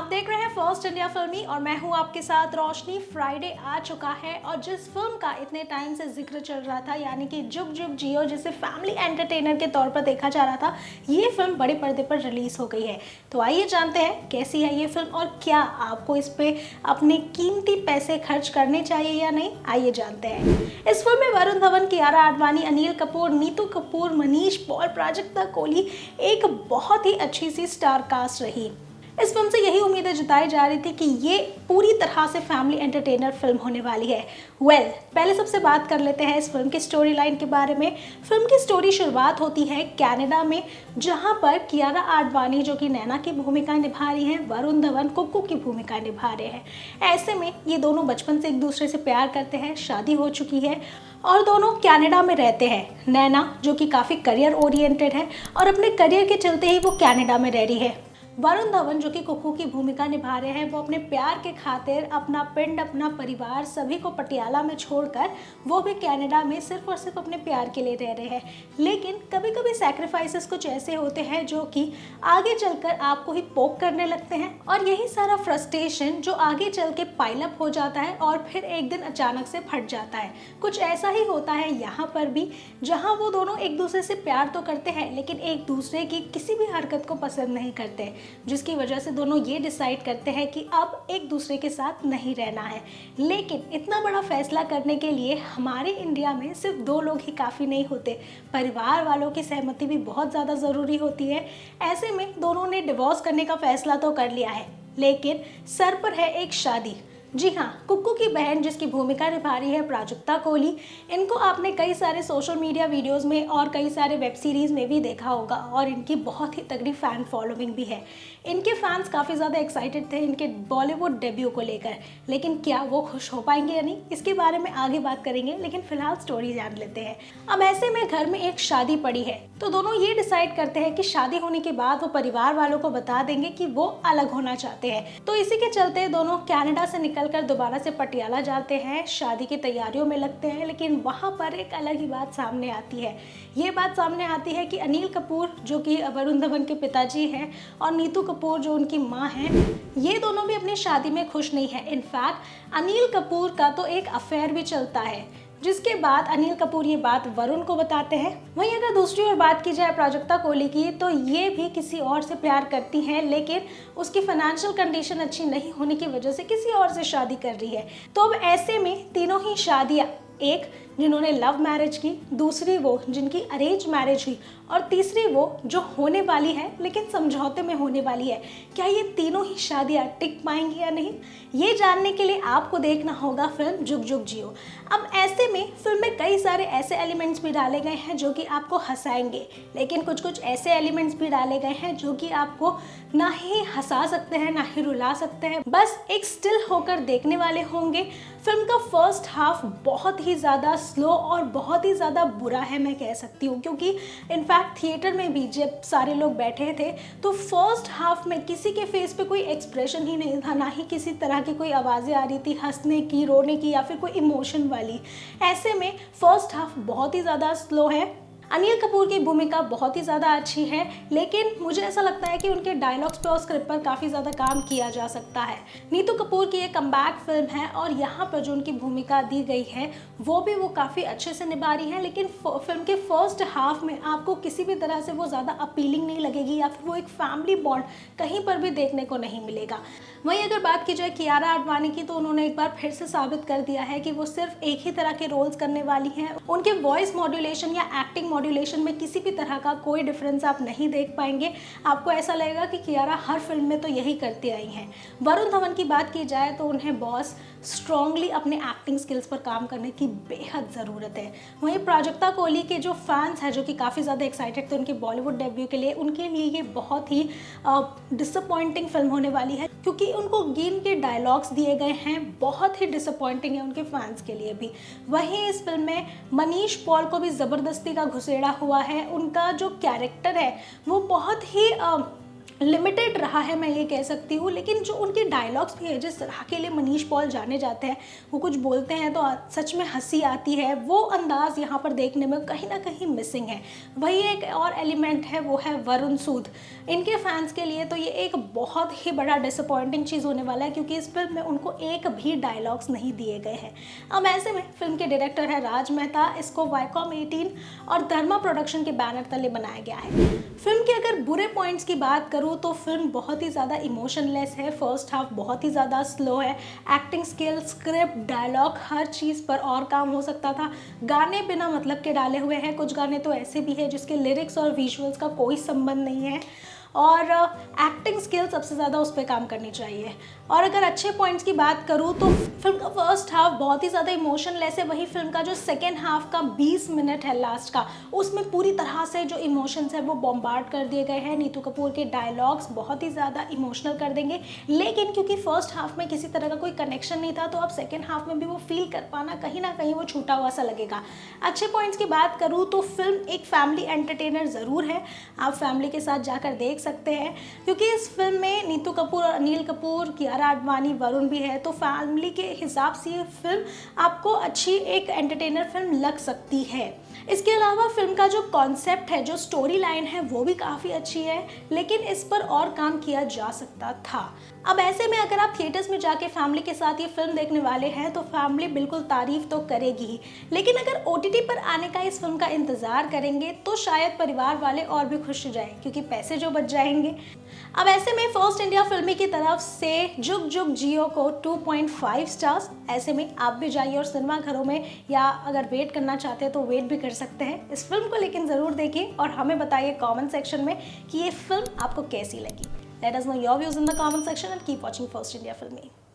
आप देख रहे हैं फर्स्ट इंडिया फिल्मी और मैं हूं आपके साथ रोशनी। फ्राइडे आ चुका है और जिस फिल्म का इतने टाइम से जिक्र चल रहा था यानी कि जुग जुग जियो, जिसे फैमिली एंटरटेनर के तौर पर देखा जा रहा था, ये फिल्म बड़े पर्दे पर रिलीज हो गई है। तो आइए जानते हैं कैसी है ये फिल्म और क्या आपको इस पे अपने कीमती पैसे खर्च करने चाहिए या नहीं। आइए जानते हैं। इस फिल्म में वरुण धवन, कियारा आडवाणी, अनिल कपूर, नीतू कपूर, मनीष पॉल, प्राजक्ता कोहली एक बहुत ही अच्छी सी स्टार कास्ट रही। इस फिल्म से यही उम्मीदें जताई जा रही थी कि ये पूरी तरह से फैमिली एंटरटेनर फिल्म होने वाली है। पहले सबसे बात कर लेते हैं इस फिल्म की स्टोरी लाइन के बारे में। फिल्म की स्टोरी शुरुआत होती है कनाडा में, जहां पर कियारा आडवाणी जो कि नैना की भूमिका निभा रही हैं, वरुण धवन कुक्कू की भूमिका निभा रहे हैं। ऐसे में ये दोनों बचपन से एक दूसरे से प्यार करते हैं, शादी हो चुकी है और दोनों कनाडा में रहते हैं। नैना जो कि काफ़ी करियर ओरिएंटेड है और अपने करियर के चलते ही वो कनाडा में रह रही है। वरुण धवन जो कि कुक्कू की भूमिका निभा रहे हैं, वो अपने प्यार के खातिर अपना पिंड, अपना परिवार सभी को पटियाला में छोड़कर वो भी कनाडा में सिर्फ और सिर्फ अपने प्यार के लिए रह रहे हैं। लेकिन कभी कभी सैक्रिफाइसेस कुछ ऐसे होते हैं जो कि आगे चलकर आपको ही पोक करने लगते हैं और यही सारा फ्रस्ट्रेशन जो आगे चल के पाइलअप हो जाता है और फिर एक दिन अचानक से फट जाता है। कुछ ऐसा ही होता है यहाँ पर भी, जहाँ वो दोनों एक दूसरे से प्यार तो करते हैं लेकिन एक दूसरे की किसी भी हरकत को पसंद नहीं करते, जिसकी वजह से दोनों ये डिसाइड करते हैं कि अब एक दूसरे के साथ नहीं रहना है। लेकिन इतना बड़ा फैसला करने के लिए हमारे इंडिया में सिर्फ दो लोग ही काफ़ी नहीं होते, परिवार वालों की सहमति भी बहुत ज़्यादा ज़रूरी होती है। ऐसे में दोनों ने डिवोर्स करने का फैसला तो कर लिया है, लेकिन सर पर है एक शादी। जी हाँ, कुक्कू की बहन जिसकी भूमिका निभा रही है प्राजक्ता कोहली, इनको आपने कई सारे सोशल मीडिया वीडियोस में और कई सारे वेब सीरीज़ में भी देखा होगा और इनकी बहुत ही तगड़ी फ़ैन फॉलोइंग भी है। इनके फैंस काफ़ी ज़्यादा एक्साइटेड थे इनके बॉलीवुड डेब्यू को लेकर, लेकिन क्या वो खुश हो पाएंगे या नहीं, इसके बारे में आगे बात करेंगे। लेकिन फिलहाल स्टोरी जान लेते हैं। अब ऐसे में घर में एक शादी पड़ी है, तो दोनों ये डिसाइड करते हैं कि शादी होने के बाद वो परिवार वालों को बता देंगे कि वो अलग होना चाहते हैं। तो इसी के चलते दोनों कनाडा से निकलकर दोबारा से पटियाला जाते हैं, शादी की तैयारियों में लगते हैं। लेकिन वहाँ पर एक अलग ही बात सामने आती है। ये बात सामने आती है कि अनिल कपूर जो कि वरुण धवन के पिताजी हैं और नीतू कपूर जो उनकी माँ हैं, ये दोनों भी अपनी शादी में खुश नहीं है। इनफैक्ट अनिल कपूर का तो एक अफेयर भी चलता है, जिसके बाद अनिल कपूर ये बात वरुण को बताते हैं। वहीं अगर दूसरी ओर बात की जाए प्राजक्ता कोहली की, तो ये भी किसी और से प्यार करती हैं, लेकिन उसकी फाइनेंशियल कंडीशन अच्छी नहीं होने की वजह से किसी और से शादी कर रही है। तो अब ऐसे में तीनों ही शादियाँ, एक जिन्होंने लव मैरिज की, दूसरी वो जिनकी अरेंज मैरिज हुई और तीसरी वो जो होने वाली है लेकिन समझौते में होने वाली है, क्या ये तीनों ही शादियाँ टिक पाएंगी या नहीं, ये जानने के लिए आपको देखना होगा फिल्म जुग जुग जियो। अब ऐसे में फिल्म में कई सारे ऐसे एलिमेंट्स भी डाले गए हैं जो कि आपको हंसाएंगे, लेकिन कुछ कुछ ऐसे एलिमेंट्स भी डाले गए हैं जो कि आपको ना ही हंसा सकते हैं ना ही रुला सकते हैं, बस एक स्टिल होकर देखने वाले होंगे। फिल्म का फर्स्ट हाफ बहुत ही ज़्यादा स्लो और बहुत ही ज़्यादा बुरा है, मैं कह सकती हूँ, क्योंकि इनफैक्ट थिएटर में भी जब सारे लोग बैठे थे तो फर्स्ट हाफ में किसी के फेस पे कोई एक्सप्रेशन ही नहीं था, ना ही किसी तरह की कोई आवाज़ें आ रही थी हंसने की, रोने की या फिर कोई इमोशन वाली। ऐसे में फर्स्ट हाफ बहुत ही ज़्यादा स्लो है। अनिल कपूर की भूमिका बहुत ही ज़्यादा अच्छी है, लेकिन मुझे ऐसा लगता है कि उनके डायलॉग्स पे और स्क्रिप्ट पर काफ़ी ज़्यादा काम किया जा सकता है। नीतू कपूर की एक कमबैक फिल्म है और यहाँ पर जो उनकी भूमिका दी गई है वो भी वो काफ़ी अच्छे से निभा रही है, लेकिन फिल्म के फर्स्ट हाफ में आपको किसी भी तरह से वो ज़्यादा अपीलिंग नहीं लगेगी या फिर वो एक फैमिली बॉन्ड कहीं पर भी देखने को नहीं मिलेगा। वहीं अगर बात की जाए कियारा आडवाणी की, तो उन्होंने एक बार फिर से साबित कर दिया है कि वो सिर्फ एक ही तरह के रोल्स करने वाली हैं। उनके वॉइस मॉड्यूलेशन या एक्टिंग मॉड्यूलेशन में किसी भी तरह का कोई डिफरेंस आप नहीं देख पाएंगे। आपको ऐसा लगेगा कि कियारा हर फिल्म में तो यही करती आई हैं। वरुण धवन की बात की जाए तो उन्हें बॉस स्ट्रांगली अपने एक्टिंग स्किल्स पर काम करने की बेहद ज़रूरत है। वहीं प्राजक्ता कोहली के जो फैंस हैं जो कि काफ़ी ज़्यादा एक्साइटेड थे उनके बॉलीवुड डेब्यू के लिए, उनके लिए ये बहुत ही डिसअपॉइंटिंग फिल्म होने वाली है, क्योंकि उनको गिन के डायलॉग्स दिए गए हैं, बहुत ही डिसअपॉइंटिंग है उनके फैंस के लिए भी। वहीं इस फिल्म में मनीष पॉल को भी ज़बरदस्ती का घुसेड़ा हुआ है। उनका जो कैरेक्टर है वो बहुत ही लिमिटेड रहा है, मैं ये कह सकती हूँ। लेकिन जो उनके डायलॉग्स भी है, जिस तरह के लिए मनीष पॉल जाने जाते हैं, वो कुछ बोलते हैं तो सच में हंसी आती है, वो अंदाज यहाँ पर देखने में कहीं ना कहीं मिसिंग है। वही एक और एलिमेंट है, वो है वरुण सूद। इनके फैंस के लिए तो ये एक बहुत ही बड़ा डिसअपॉइंटिंग चीज़ होने वाला है, क्योंकि इस फिल्म में उनको एक भी डायलॉग्स नहीं दिए गए हैं। अब ऐसे में फिल्म के डायरेक्टर है राज मेहता, इसको वाईकॉम 18 और धर्मा प्रोडक्शन के बैनर तले बनाया गया है। फिल्म के अगर बुरे पॉइंट्स की बात करूँ तो फिल्म बहुत ही ज़्यादा इमोशनलेस है। फर्स्ट हाफ बहुत ही ज़्यादा स्लो है। एक्टिंग स्किल, स्क्रिप्ट, डायलॉग, हर चीज़ पर और काम हो सकता था। गाने बिना मतलब के डाले हुए हैं। कुछ गाने तो ऐसे भी हैं जिसके लिरिक्स और विजुअल्स का कोई संबंध नहीं है। और एक्टिंग स्किल सबसे ज़्यादा उस पर काम करनी चाहिए। और अगर अच्छे पॉइंट्स की बात करूँ तो फिल्म का फर्स्ट हाफ बहुत ही ज़्यादा इमोशनलेस है। वही फिल्म का जो सेकेंड हाफ का 20 मिनट है लास्ट का, उसमें पूरी तरह से जो इमोशंस है वो बॉम्बार्ड कर दिए गए हैं। नीतू कपूर के डायलॉग्स बहुत ही ज़्यादा इमोशनल कर देंगे, लेकिन क्योंकि फर्स्ट हाफ में किसी तरह का कोई कनेक्शन नहीं था, तो अब सेकेंड हाफ में भी वो फील कर पाना कहीं ना कहीं वो छूटा हुआ सा लगेगा। अच्छे पॉइंट्स की बात करूँ तो फिल्म एक फैमिली एंटरटेनर ज़रूर है। आप फैमिली के साथ जाकर देख सकते हैं, क्योंकि इस फिल्म में नीतू कपूर और अनिल कपूर, कियारा आडवाणी, वरुण भी है। तो फैमिली के हिसाब से ये फिल्म आपको अच्छी एक एंटरटेनर फिल्म लग सकती है। इसके अलावा फिल्म का जो कॉन्सेप्ट है, जो स्टोरी लाइन है, वो भी काफ़ी अच्छी है, लेकिन इस पर और काम किया जा सकता था। अब ऐसे में अगर आप थिएटर्स में जाके फैमिली के साथ ये फिल्म देखने वाले हैं तो फैमिली बिल्कुल तारीफ तो करेगी ही, लेकिन अगर OTT पर आने का इस फिल्म का इंतज़ार करेंगे तो शायद परिवार वाले और भी खुश हो जाएं, क्योंकि पैसे जो बच जाएंगे। अब ऐसे में फर्स्ट इंडिया फिल्मी की तरफ से जुग जुग जियो को 2.5 स्टार्स। ऐसे में आप भी जाइए और सिनेमा घरों में, या अगर वेट करना चाहते हैं तो वेट भी कर सकते हैं इस फिल्म को। लेकिन ज़रूर देखिए और हमें बताइए कमेंट सेक्शन में कि ये फिल्म आपको कैसी लगी। Let us know your views in the comment section and keep watching First India Filmy.